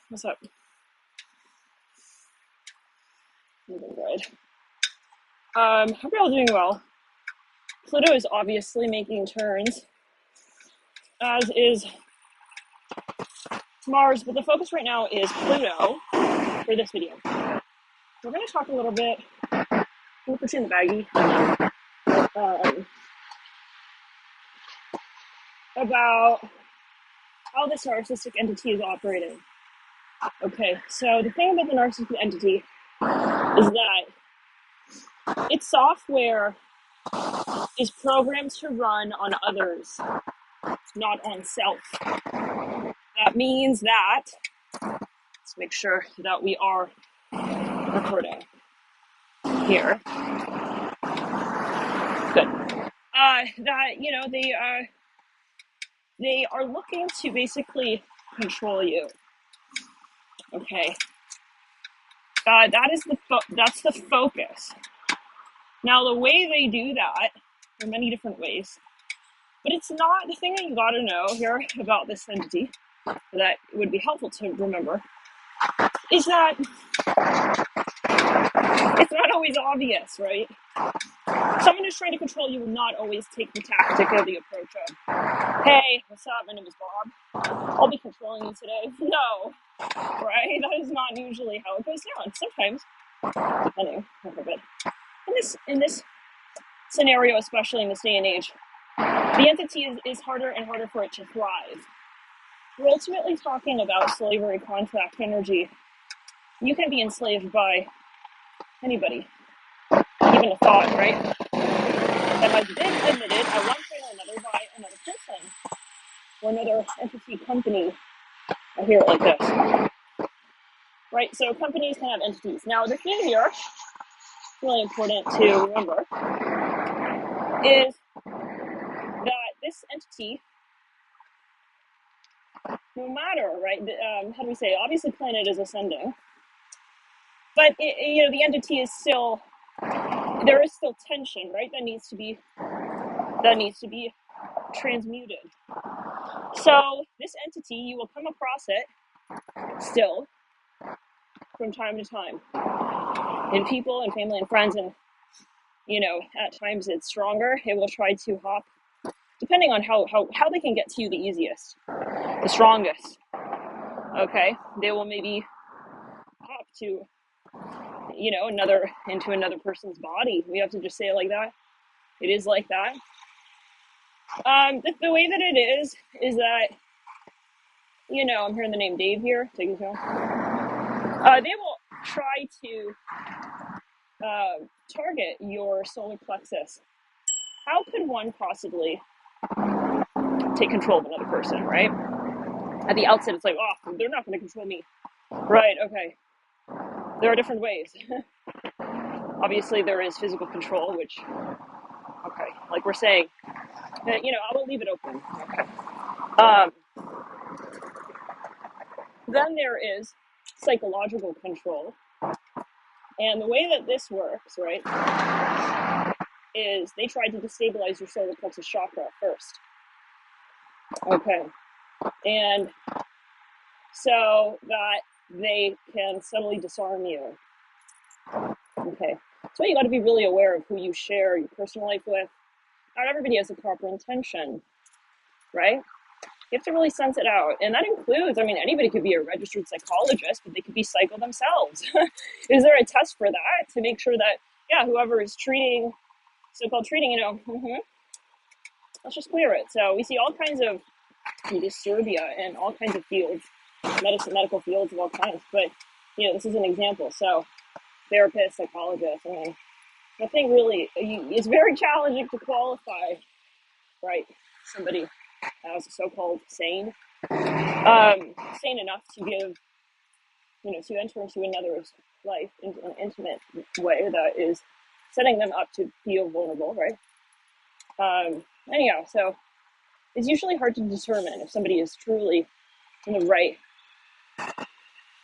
What's up? I'm doing good. Hope you're all doing well. Pluto is obviously making turns, as is Mars, but the focus right now is Pluto for this video. We're going to talk a little bit, we'll put you in the baggie, about how this narcissistic entity is operating. Okay, so the thing about the narcissistic entity is that its software is programmed to run on others, not on self. That means that, let's make sure that we are recording here. Good. That, you know, they are looking to basically control you. Okay. That's the focus. Now, the way they do that, there are many different ways, but it's not the thing that you gotta know here about this entity that would be helpful to remember is that it's not always obvious, right? Someone who's trying to control you will not always take the tactic or the approach of, hey, what's up, my name is Bob, I'll be controlling you today. No, right? That is not usually how it goes down. Sometimes, depending a little bit. In this scenario, especially in this day and age, the entity is harder and harder for it to thrive. We're ultimately talking about slavery, contract, energy. You can be enslaved by anybody, even a thought, right? That has been admitted at one point or another by another person or another entity, company. I hear it like this, right? So companies can have entities. Now, the thing here, really important to remember, is that this entity, no matter, right, how do we say, obviously planet is ascending, but the entity is still, there is still tension, right, that needs to be transmuted. So this entity, you will come across it still from time to time in people and family and friends, and at times it's stronger. It will try to hop, depending on how they can get to you the easiest, the strongest. Okay, they will maybe hop to into another person's body. We have to just say it like that. It is like that. The way that it is that, I'm hearing the name Dave here. Take it home. They will try to target your solar plexus. How could one possibly take control of another person, right? At the outset, it's like, oh, they're not going to control me. Right, okay. There are different ways. Obviously, there is physical control, which, okay, like we're saying, I will leave it open. Okay. Then there is psychological control. And the way that this works, right, is they try to destabilize your solar plexus chakra first. Okay. And so that they can subtly disarm you. Okay. So you got to be really aware of who you share your personal life with. Not everybody has the proper intention, right? You have to really sense it out. And that includes, anybody could be a registered psychologist, but they could be psycho themselves. Is there a test for that to make sure that, whoever is so-called treating, let's just clear it. So we see all kinds of disturbia in all kinds of fields, medical fields of all kinds. But, this is an example. So therapist, psychologist, nothing really, it's very challenging to qualify, right, somebody as so-called sane enough to give, to enter into another's life in an intimate way that is setting them up to feel vulnerable, right? Anyhow, so it's usually hard to determine if somebody is truly in the right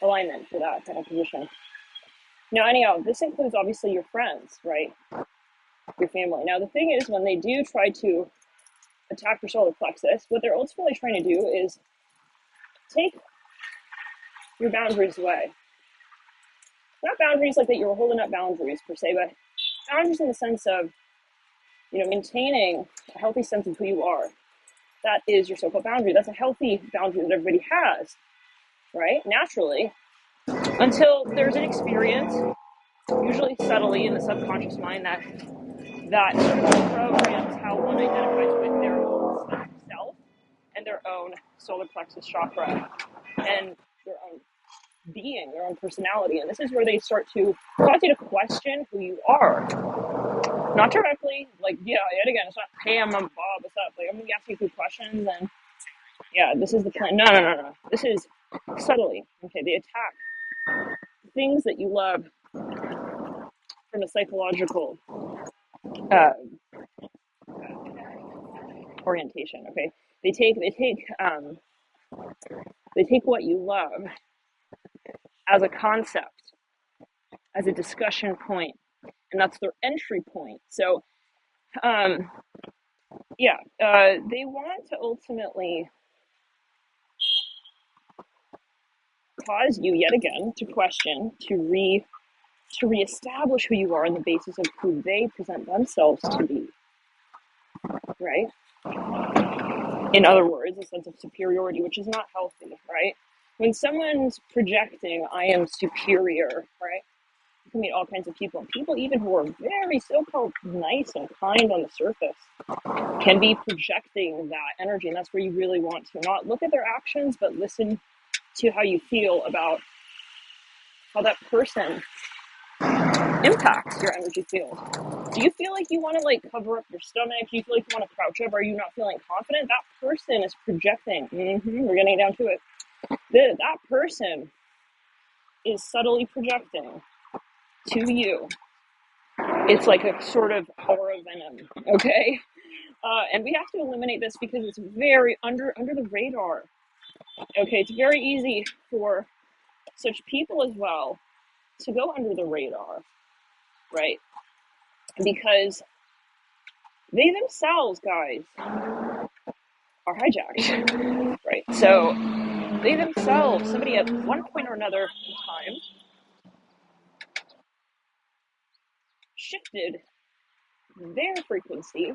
alignment for that kind of position. Now, anyhow, this includes obviously your friends, right? Your family. Now, the thing is, when they do try to attack your solar plexus, what they're ultimately trying to do is take your boundaries away. Not boundaries like that you're holding up boundaries per se, but boundaries in the sense of, maintaining a healthy sense of who you are. That is your so-called boundary. That's a healthy boundary that everybody has, right? Naturally, until there's an experience, usually subtly in the subconscious mind, that sort of programs how one identifies with their own self and their own solar plexus chakra and their own being, their own personality. And this is where they start to cause you to question who you are. Not directly, yet again, it's not, hey, I'm Bob, what's up? I'm going to ask you a few questions and, yeah, this is the plan. No. This is subtly. Okay, they attack things that you love from a psychological uh, orientation, okay? They take what you love as a concept, as a discussion point, and that's their entry point. So, they want to ultimately cause you yet again to question, to reestablish who you are on the basis of who they present themselves to be, right? In other words, a sense of superiority, which is not healthy, right? When someone's projecting, I am superior, right? You can meet all kinds of people. People even who are very so-called nice and kind on the surface can be projecting that energy. And that's where you really want to not look at their actions, but listen to how you feel about how that person impacts your energy field. Do you feel like you want to cover up your stomach? Do you feel like you want to crouch up? Are you not feeling confident? That person is projecting. We're getting down to it. That person is subtly projecting to you. It's like a sort of aura venom, okay? And we have to eliminate this because it's very under the radar. Okay, it's very easy for such people as well to go under the radar, right? Because they themselves, guys, are hijacked, right? So they themselves, somebody at one point or another in time, shifted their frequency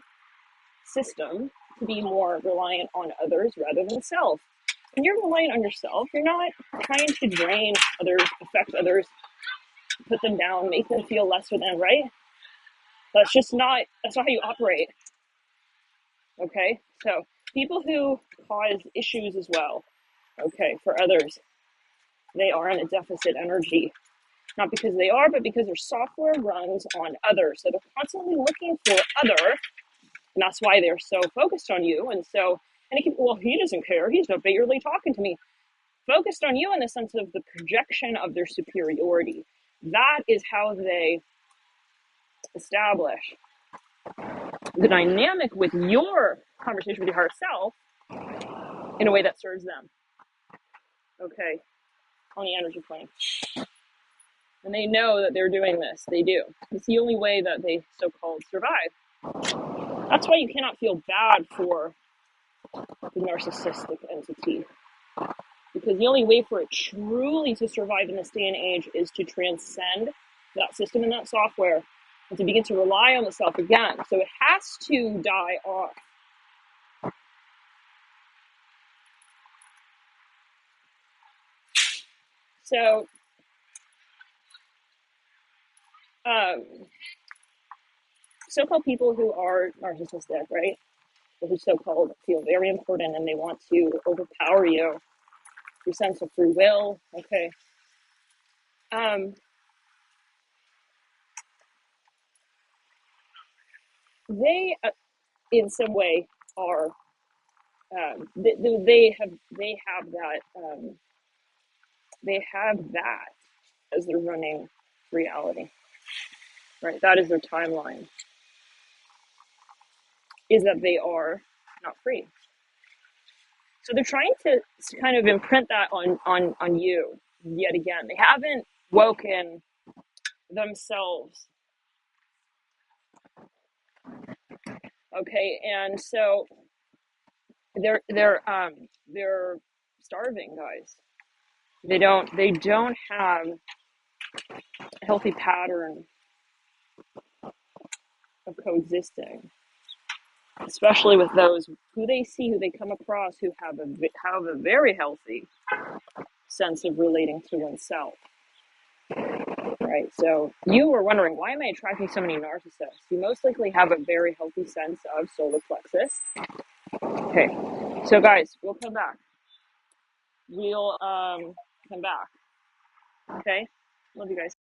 system to be more reliant on others rather than self. When you're reliant on yourself, you're not trying to drain others, affect others, put them down, make them feel lesser than, right? That's not how you operate. Okay? So people who cause issues as well, okay, for others, they are in a deficit energy. Not because they are, but because their software runs on others. So they're constantly looking for other, and that's why they're so focused on you. And he doesn't care. He's not barely talking to me. Focused on you in the sense of the projection of their superiority. That is how they establish the dynamic with your conversation with your higher self in a way that serves them. Okay, on the energy plane. And they know that they're doing this. They do. It's the only way that they so-called survive. That's why you cannot feel bad for the narcissistic entity. Because the only way for it truly to survive in this day and age is to transcend that system and that software and to begin to rely on the self again. So it has to die off. So, so-called people who are narcissistic, right? Who so-called feel very important and they want to overpower you, your sense of free will, okay? They, in some way, are. They have that. They have that as their running reality, right? That is their timeline. Is that they are not free. So they're trying to kind of imprint that on you yet again. They haven't woken themselves. Okay, and so they're starving, guys. They don't have a healthy pattern of coexisting, especially with those who they come across who have a very healthy sense of relating to oneself. Right. So you were wondering, why am I attracting so many narcissists? You most likely have a very healthy sense of solar plexus. Okay. So guys, we'll come back. We'll come back. Okay. Love you guys.